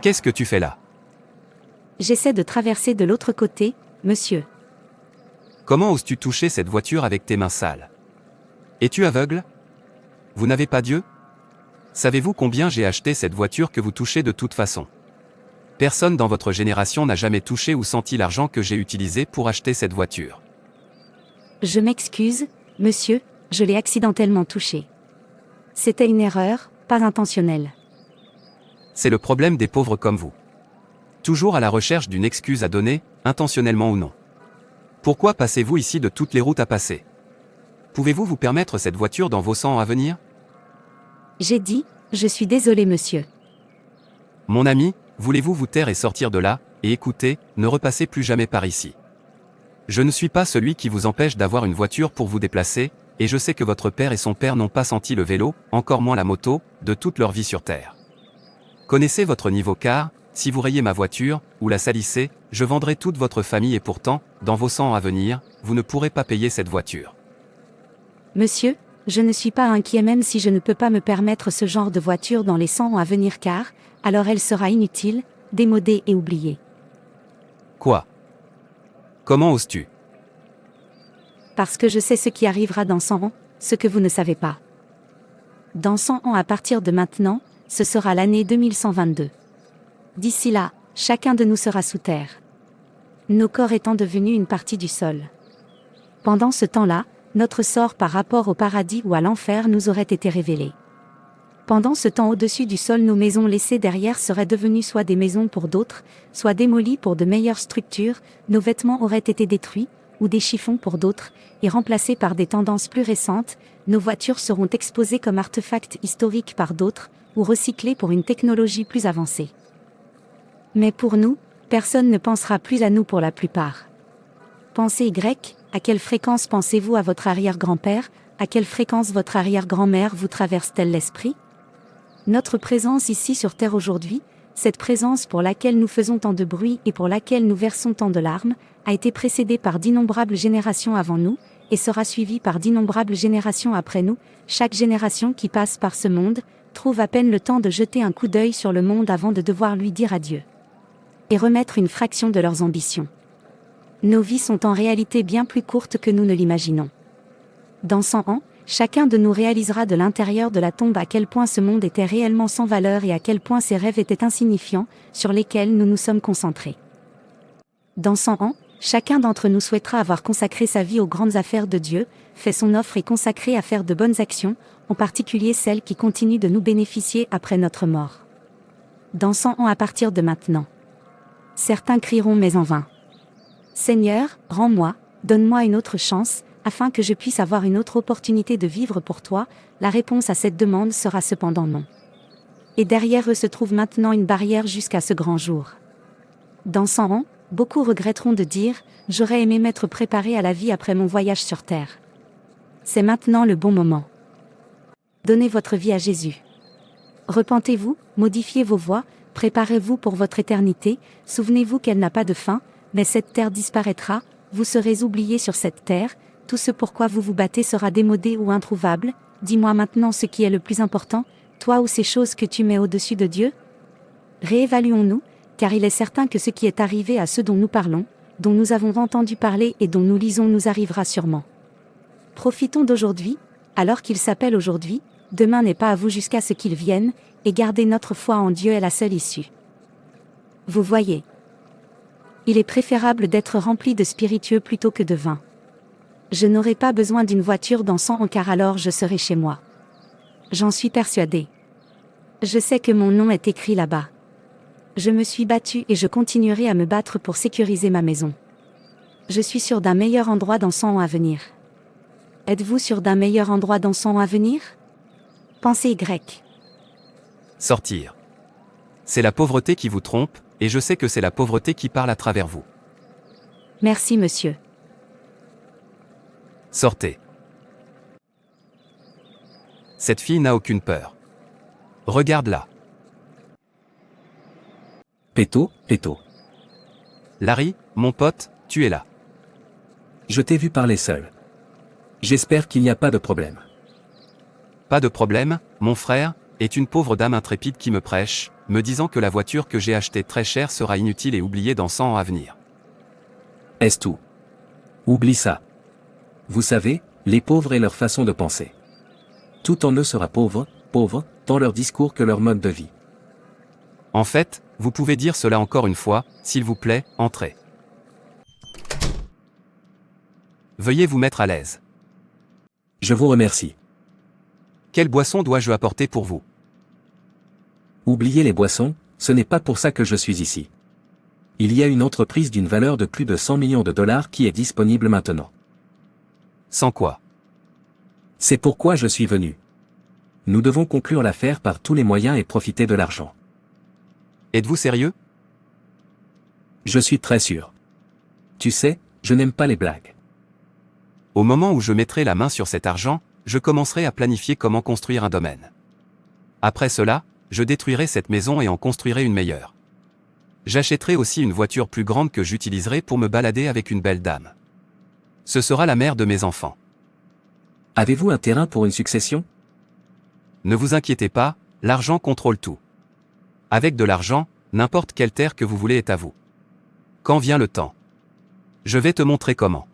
Qu'est-ce que tu fais là? J'essaie de traverser de l'autre côté, monsieur. Comment oses-tu toucher cette voiture avec tes mains sales? Es-tu aveugle? Vous n'avez pas Dieu? Savez-vous combien j'ai acheté cette voiture que vous touchez de toute façon? Personne dans votre génération n'a jamais touché ou senti l'argent que j'ai utilisé pour acheter cette voiture. Je m'excuse, monsieur, je l'ai accidentellement touché. C'était une erreur, pas intentionnelle. C'est le problème des pauvres comme vous. Toujours à la recherche d'une excuse à donner, intentionnellement ou non. Pourquoi passez-vous ici de toutes les routes à passer? Pouvez-vous vous permettre cette voiture dans vos 100 ans à venir? J'ai dit, je suis désolé monsieur. Mon ami, voulez-vous vous taire et sortir de là, et écoutez, ne repassez plus jamais par ici. Je ne suis pas celui qui vous empêche d'avoir une voiture pour vous déplacer, et je sais que votre père et son père n'ont pas senti le vélo, encore moins la moto, de toute leur vie sur Terre. Connaissez votre niveau car, si vous rayez ma voiture, ou la salissez, je vendrai toute votre famille et pourtant, dans vos 100 ans à venir, vous ne pourrez pas payer cette voiture. Monsieur, je ne suis pas inquiet même si je ne peux pas me permettre ce genre de voiture dans les 100 ans à venir car, alors elle sera inutile, démodée et oubliée. Quoi? Comment oses-tu? Parce que je sais ce qui arrivera dans 100 ans, ce que vous ne savez pas. Dans 100 ans à partir de maintenant, ce sera l'année 2122. D'ici là, chacun de nous sera sous terre. Nos corps étant devenus une partie du sol. Pendant ce temps-là, notre sort par rapport au paradis ou à l'enfer nous aurait été révélé. Pendant ce temps au-dessus du sol, nos maisons laissées derrière seraient devenues soit des maisons pour d'autres, soit démolies pour de meilleures structures, nos vêtements auraient été détruits, ou des chiffons pour d'autres, et remplacés par des tendances plus récentes, nos voitures seront exposées comme artefacts historiques par d'autres, ou recyclées pour une technologie plus avancée. Mais pour nous, personne ne pensera plus à nous pour la plupart. Pensez Y, à quelle fréquence pensez-vous à votre arrière-grand-père, à quelle fréquence votre arrière-grand-mère vous traverse-t-elle l'esprit? Notre présence ici sur Terre aujourd'hui, cette présence pour laquelle nous faisons tant de bruit et pour laquelle nous versons tant de larmes, a été précédée par d'innombrables générations avant nous, et sera suivie par d'innombrables générations après nous. Chaque génération qui passe par ce monde, trouve à peine le temps de jeter un coup d'œil sur le monde avant de devoir lui dire adieu. Et remettre une fraction de leurs ambitions. Nos vies sont en réalité bien plus courtes que nous ne l'imaginons. Dans 100 ans, chacun de nous réalisera de l'intérieur de la tombe à quel point ce monde était réellement sans valeur et à quel point ses rêves étaient insignifiants, sur lesquels nous nous sommes concentrés. Dans 100 ans, chacun d'entre nous souhaitera avoir consacré sa vie aux grandes affaires de Dieu, fait son offre et consacré à faire de bonnes actions, en particulier celles qui continuent de nous bénéficier après notre mort. Dans 100 ans à partir de maintenant. Certains crieront mais en vain. Seigneur, rends-moi, donne-moi une autre chance, afin que je puisse avoir une autre opportunité de vivre pour toi. La réponse à cette demande sera cependant non. Et derrière eux se trouve maintenant une barrière jusqu'à ce grand jour. Dans 100 ans, beaucoup regretteront de dire « J'aurais aimé m'être préparé à la vie après mon voyage sur Terre ». C'est maintenant le bon moment. Donnez votre vie à Jésus. Repentez-vous, modifiez vos voies, préparez-vous pour votre éternité, souvenez-vous qu'elle n'a pas de fin, mais cette terre disparaîtra, vous serez oubliés sur cette terre, tout ce pourquoi vous vous battez sera démodé ou introuvable. Dis-moi maintenant ce qui est le plus important, toi ou ces choses que tu mets au-dessus de Dieu? Réévaluons-nous, car il est certain que ce qui est arrivé à ceux dont nous parlons, dont nous avons entendu parler et dont nous lisons nous arrivera sûrement. Profitons d'aujourd'hui, alors qu'il s'appelle aujourd'hui, demain n'est pas à vous jusqu'à ce qu'il vienne, et garder notre foi en Dieu est la seule issue. Vous voyez. Il est préférable d'être rempli de spiritueux plutôt que de vin. Je n'aurai pas besoin d'une voiture dans 100 ans car alors je serai chez moi. J'en suis persuadé. Je sais que mon nom est écrit là-bas. Je me suis battu et je continuerai à me battre pour sécuriser ma maison. Je suis sûr d'un meilleur endroit dans 100 ans à venir. Êtes-vous sûr d'un meilleur endroit dans 100 ans à venir? Pensez Y. Sortir. C'est la pauvreté qui vous trompe, et je sais que c'est la pauvreté qui parle à travers vous. Merci monsieur. Sortez. Cette fille n'a aucune peur. Regarde-la. Péto. Larry, mon pote, tu es là. Je t'ai vu parler seul. J'espère qu'il n'y a pas de problème. Pas de problème, mon frère, est une pauvre dame intrépide qui me prêche, me disant que la voiture que j'ai achetée très chère sera inutile et oubliée dans 100 ans à venir. Est-ce tout? Oublie ça. Vous savez, les pauvres et leur façon de penser. Tout en eux sera pauvre, tant leur discours que leur mode de vie. En fait, vous pouvez dire cela encore une fois, s'il vous plaît, entrez. Veuillez vous mettre à l'aise. Je vous remercie. Quelle boisson dois-je apporter pour vous? Oubliez les boissons, ce n'est pas pour ça que je suis ici. Il y a une entreprise d'une valeur de plus de 100 millions de dollars qui est disponible maintenant. Sans quoi? C'est pourquoi je suis venu. Nous devons conclure l'affaire par tous les moyens et profiter de l'argent. Êtes-vous sérieux? Je suis très sûr. Tu sais, je n'aime pas les blagues. Au moment où je mettrai la main sur cet argent, je commencerai à planifier comment construire un domaine. Après cela, je détruirai cette maison et en construirai une meilleure. J'achèterai aussi une voiture plus grande que j'utiliserai pour me balader avec une belle dame. Ce sera la mère de mes enfants. Avez-vous un terrain pour une succession? Ne vous inquiétez pas, l'argent contrôle tout. Avec de l'argent, n'importe quelle terre que vous voulez est à vous. Quand vient le temps? Je vais te montrer comment.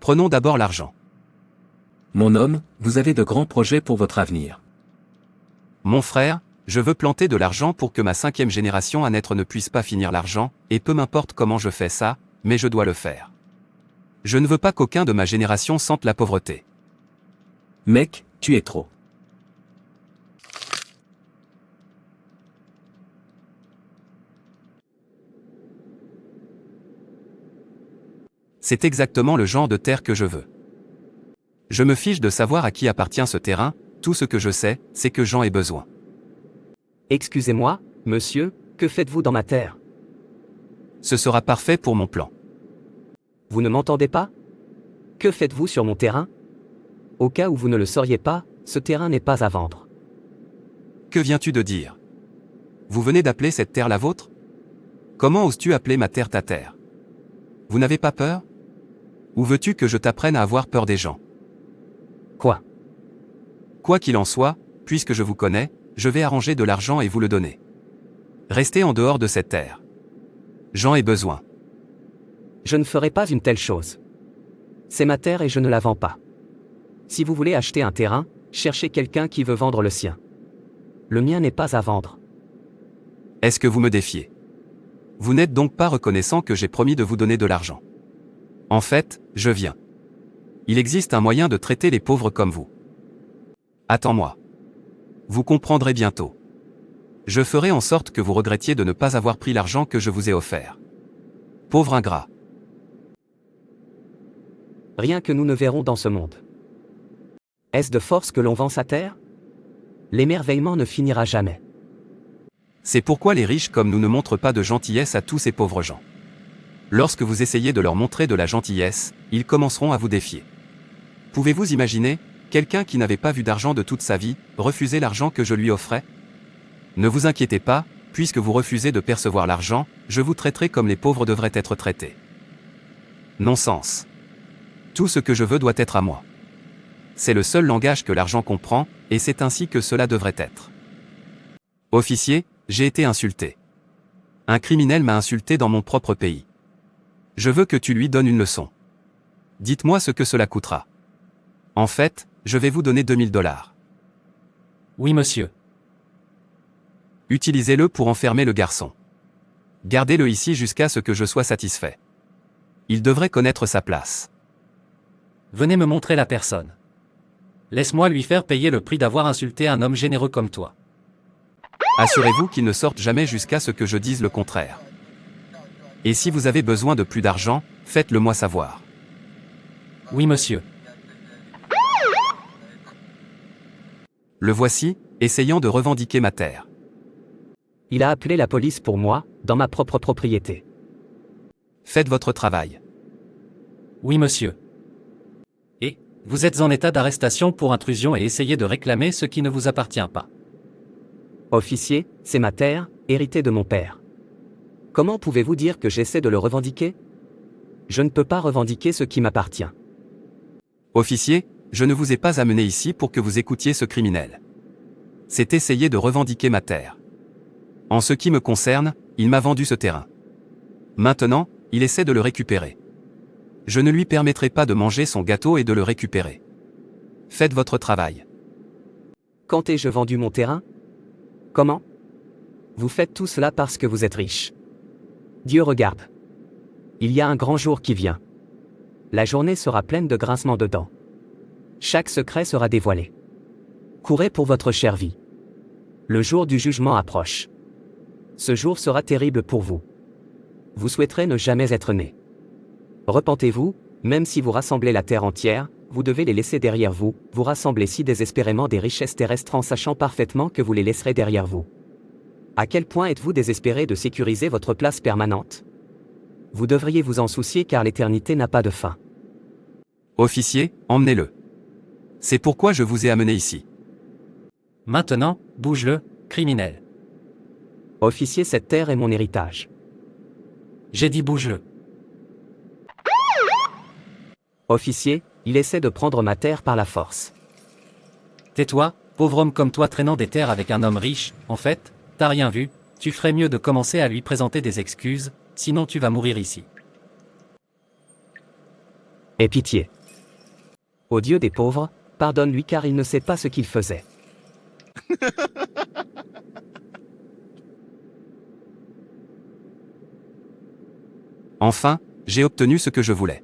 Prenons d'abord l'argent. Mon homme, vous avez de grands projets pour votre avenir. Mon frère, je veux planter de l'argent pour que ma 5e génération à naître ne puisse pas finir l'argent, et peu m'importe comment je fais ça, mais je dois le faire. Je ne veux pas qu'aucun de ma génération sente la pauvreté. Mec, tu es trop. C'est exactement le genre de terre que je veux. Je me fiche de savoir à qui appartient ce terrain, tout ce que je sais, c'est que Jean ait besoin. Excusez-moi, monsieur, que faites-vous dans ma terre? Ce sera parfait pour mon plan. Vous ne m'entendez pas? Que faites-vous sur mon terrain? Au cas où vous ne le sauriez pas, ce terrain n'est pas à vendre. Que viens-tu de dire? Vous venez d'appeler cette terre la vôtre? Comment oses-tu appeler ma terre ta terre? Vous n'avez pas peur? Ou veux-tu que je t'apprenne à avoir peur des gens? Quoi? Quoi qu'il en soit, puisque je vous connais, je vais arranger de l'argent et vous le donner. Restez en dehors de cette terre. J'en ai besoin. Je ne ferai pas une telle chose. C'est ma terre et je ne la vends pas. Si vous voulez acheter un terrain, cherchez quelqu'un qui veut vendre le sien. Le mien n'est pas à vendre. Est-ce que vous me défiez? Vous n'êtes donc pas reconnaissant que j'ai promis de vous donner de l'argent. En fait, je viens. Il existe un moyen de traiter les pauvres comme vous. Attends-moi. Vous comprendrez bientôt. Je ferai en sorte que vous regrettiez de ne pas avoir pris l'argent que je vous ai offert. Pauvre ingrat. Rien que nous ne verrons dans ce monde. Est-ce de force que l'on vend sa terre? L'émerveillement ne finira jamais. C'est pourquoi les riches comme nous ne montrent pas de gentillesse à tous ces pauvres gens. Lorsque vous essayez de leur montrer de la gentillesse, ils commenceront à vous défier. Pouvez-vous imaginer, quelqu'un qui n'avait pas vu d'argent de toute sa vie, refuser l'argent que je lui offrais? Ne vous inquiétez pas, puisque vous refusez de percevoir l'argent, je vous traiterai comme les pauvres devraient être traités. Non-sens. Tout ce que je veux doit être à moi. C'est le seul langage que l'argent comprend, et c'est ainsi que cela devrait être. Officier, j'ai été insulté. Un criminel m'a insulté dans mon propre pays. Je veux que tu lui donnes une leçon. Dites-moi ce que cela coûtera. En fait, je vais vous donner 2000 $. Oui, monsieur. Utilisez-le pour enfermer le garçon. Gardez-le ici jusqu'à ce que je sois satisfait. Il devrait connaître sa place. Venez me montrer la personne. Laisse-moi lui faire payer le prix d'avoir insulté un homme généreux comme toi. Assurez-vous qu'il ne sorte jamais jusqu'à ce que je dise le contraire. Et si vous avez besoin de plus d'argent, faites-le moi savoir. Oui, monsieur. Le voici, essayant de revendiquer ma terre. Il a appelé la police pour moi, dans ma propre propriété. Faites votre travail. Oui, monsieur. Et, vous êtes en état d'arrestation pour intrusion et essayez de réclamer ce qui ne vous appartient pas. Officier, c'est ma terre, héritée de mon père. Comment pouvez-vous dire que j'essaie de le revendiquer? Je ne peux pas revendiquer ce qui m'appartient. Officier, je ne vous ai pas amené ici pour que vous écoutiez ce criminel. C'est essayer de revendiquer ma terre. En ce qui me concerne, il m'a vendu ce terrain. Maintenant, il essaie de le récupérer. Je ne lui permettrai pas de manger son gâteau et de le récupérer. Faites votre travail. Quand ai-je vendu mon terrain? Comment? Vous faites tout cela parce que vous êtes riche. Dieu regarde. Il y a un grand jour qui vient. La journée sera pleine de grincements de dents. Chaque secret sera dévoilé. Courez pour votre chère vie. Le jour du jugement approche. Ce jour sera terrible pour vous. Vous souhaiterez ne jamais être né. Repentez-vous, même si vous rassemblez la terre entière, vous devez les laisser derrière vous, vous rassemblez si désespérément des richesses terrestres en sachant parfaitement que vous les laisserez derrière vous. À quel point êtes-vous désespéré de sécuriser votre place permanente? Vous devriez vous en soucier car l'éternité n'a pas de fin. Officier, emmenez-le. C'est pourquoi je vous ai amené ici. Maintenant, bouge-le, criminel. Officier, cette terre est mon héritage. J'ai dit bouge-le. Officier, il essaie de prendre ma terre par la force. Tais-toi, pauvre homme comme toi traînant des terres avec un homme riche, en fait, t'as rien vu, tu ferais mieux de commencer à lui présenter des excuses, sinon tu vas mourir ici. Aie pitié. Ô Dieu des pauvres, pardonne-lui car il ne sait pas ce qu'il faisait. Enfin, j'ai obtenu ce que je voulais.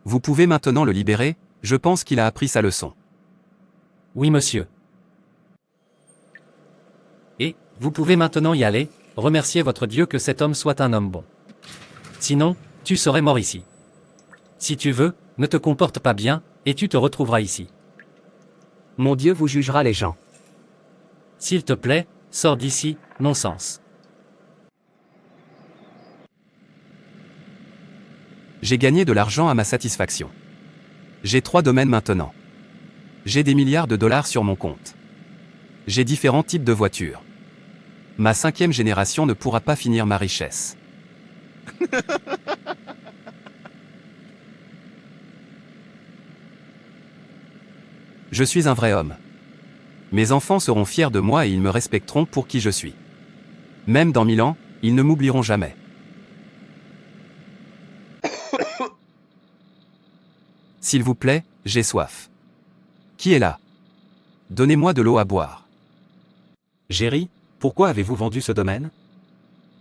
Vous pouvez maintenant le libérer, je pense qu'il a appris sa leçon. Oui monsieur. Et, vous pouvez maintenant y aller, remercier votre Dieu que cet homme soit un homme bon. Sinon, tu serais mort ici. Si tu veux, ne te comporte pas bien, et tu te retrouveras ici. Mon Dieu vous jugera les gens. S'il te plaît, sors d'ici, non-sens. J'ai gagné de l'argent à ma satisfaction. J'ai 3 domaines maintenant. J'ai des milliards de dollars sur mon compte. J'ai différents types de voitures. Ma 5e génération ne pourra pas finir ma richesse. Je suis un vrai homme. Mes enfants seront fiers de moi et ils me respecteront pour qui je suis. Même dans 1000 ans, ils ne m'oublieront jamais. S'il vous plaît, j'ai soif. Qui est là? Donnez-moi de l'eau à boire. Jerry, pourquoi avez-vous vendu ce domaine?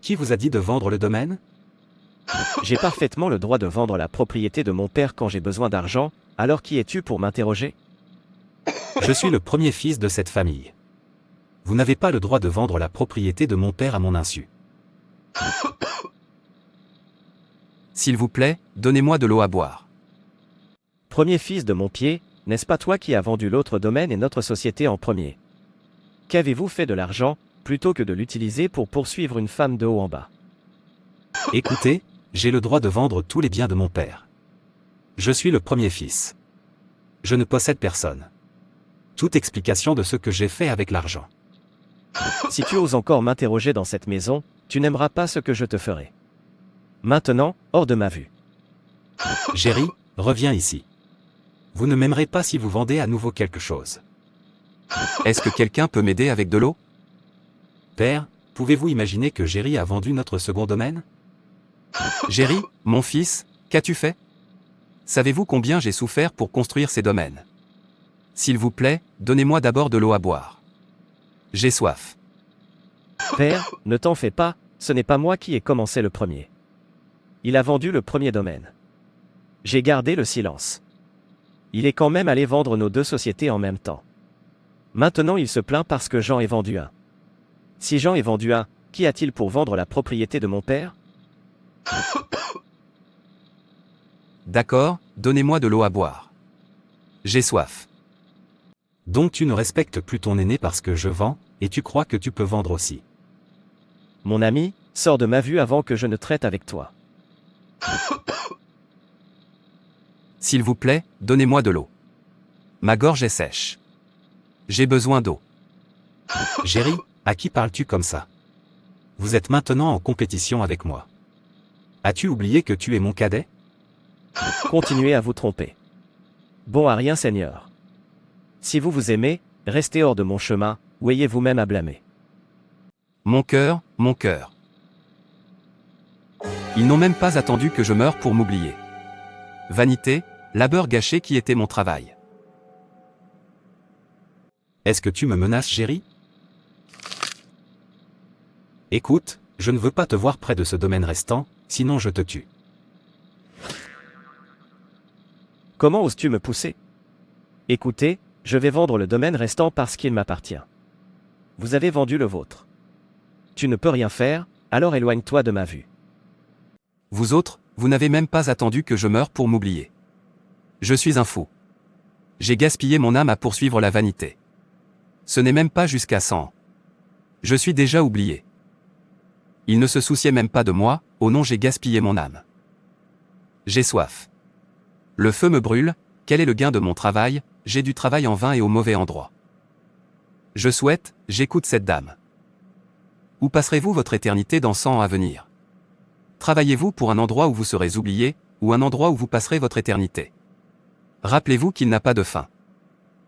Qui vous a dit de vendre le domaine? J'ai parfaitement le droit de vendre la propriété de mon père quand j'ai besoin d'argent, alors qui es-tu pour m'interroger? Je suis le premier fils de cette famille. Vous n'avez pas le droit de vendre la propriété de mon père à mon insu. S'il vous plaît, donnez-moi de l'eau à boire. Premier fils de mon pied, n'est-ce pas toi qui as vendu l'autre domaine et notre société en premier? Qu'avez-vous fait de l'argent, plutôt que de l'utiliser pour poursuivre une femme de haut en bas? Écoutez, j'ai le droit de vendre tous les biens de mon père. Je suis le premier fils. Je ne possède personne. Toute explication de ce que j'ai fait avec l'argent. Si tu oses encore m'interroger dans cette maison, tu n'aimeras pas ce que je te ferai. Maintenant, hors de ma vue. Jerry, reviens ici. Vous ne m'aimerez pas si vous vendez à nouveau quelque chose. Est-ce que quelqu'un peut m'aider avec de l'eau? Père, pouvez-vous imaginer que Jerry a vendu notre second domaine? Jerry, mon fils, qu'as-tu fait? Savez-vous combien j'ai souffert pour construire ces domaines? S'il vous plaît, donnez-moi d'abord de l'eau à boire. J'ai soif. Père, ne t'en fais pas, ce n'est pas moi qui ai commencé le premier. Il a vendu le premier domaine. J'ai gardé le silence. Il est quand même allé vendre nos 2 sociétés en même temps. Maintenant il se plaint parce que Jean ait vendu un. Si Jean ait vendu un, qu'y a-t-il pour vendre la propriété de mon père? D'accord, donnez-moi de l'eau à boire. J'ai soif. Donc tu ne respectes plus ton aîné parce que je vends, et tu crois que tu peux vendre aussi. Mon ami, sors de ma vue avant que je ne traite avec toi. S'il vous plaît, donnez-moi de l'eau. Ma gorge est sèche. J'ai besoin d'eau. Jerry, à qui parles-tu comme ça? Vous êtes maintenant en compétition avec moi. As-tu oublié que tu es mon cadet? Continuez à vous tromper. Bon à rien, Seigneur. Si vous vous aimez, Restez hors de mon chemin, ou ayez vous-même à blâmer. Mon cœur, mon cœur. Ils n'ont même pas attendu que je meure pour m'oublier. Vanité, labeur gâché qui était mon travail. Est-ce que tu me menaces, Géry? Écoute, je ne veux pas te voir près de ce domaine restant, sinon je te tue. Comment oses-tu me pousser? Écoutez, je vais vendre le domaine restant parce qu'il m'appartient. Vous avez vendu le vôtre. Tu ne peux rien faire, alors éloigne-toi de ma vue. Vous autres, vous n'avez même pas attendu que je meure pour m'oublier. Je suis un fou. J'ai gaspillé mon âme à poursuivre la vanité. Ce n'est même pas jusqu'à 100 ans. Je suis déjà oublié. Il ne se souciait même pas de moi, oh non, j'ai gaspillé mon âme. J'ai soif. Le feu me brûle, quel est le gain de mon travail, j'ai du travail en vain et au mauvais endroit. Je souhaite, j'écoute cette dame. Où passerez-vous votre éternité dans 100 ans à venir? Travaillez-vous pour un endroit où vous serez oublié, ou un endroit où vous passerez votre éternité? Rappelez-vous qu'il n'a pas de fin.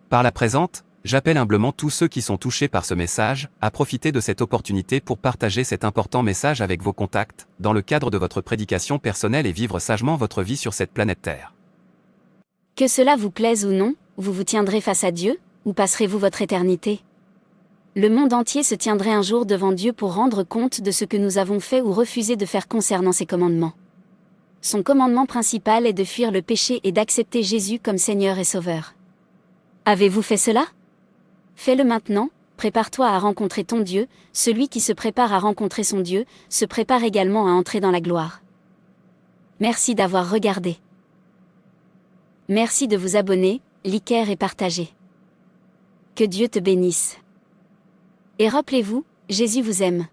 Par la présente, j'appelle humblement tous ceux qui sont touchés par ce message, à profiter de cette opportunité pour partager cet important message avec vos contacts, dans le cadre de votre prédication personnelle et vivre sagement votre vie sur cette planète Terre. Que cela vous plaise ou non, vous vous tiendrez face à Dieu, ou passerez-vous votre éternité? Le monde entier se tiendrait un jour devant Dieu pour rendre compte de ce que nous avons fait ou refusé de faire concernant ses commandements. Son commandement principal est de fuir le péché et d'accepter Jésus comme Seigneur et Sauveur. Avez-vous fait cela? Fais-le maintenant, prépare-toi à rencontrer ton Dieu, celui qui se prépare à rencontrer son Dieu, se prépare également à entrer dans la gloire. Merci d'avoir regardé. Merci de vous abonner, liker et partager. Que Dieu te bénisse. Et rappelez-vous, Jésus vous aime.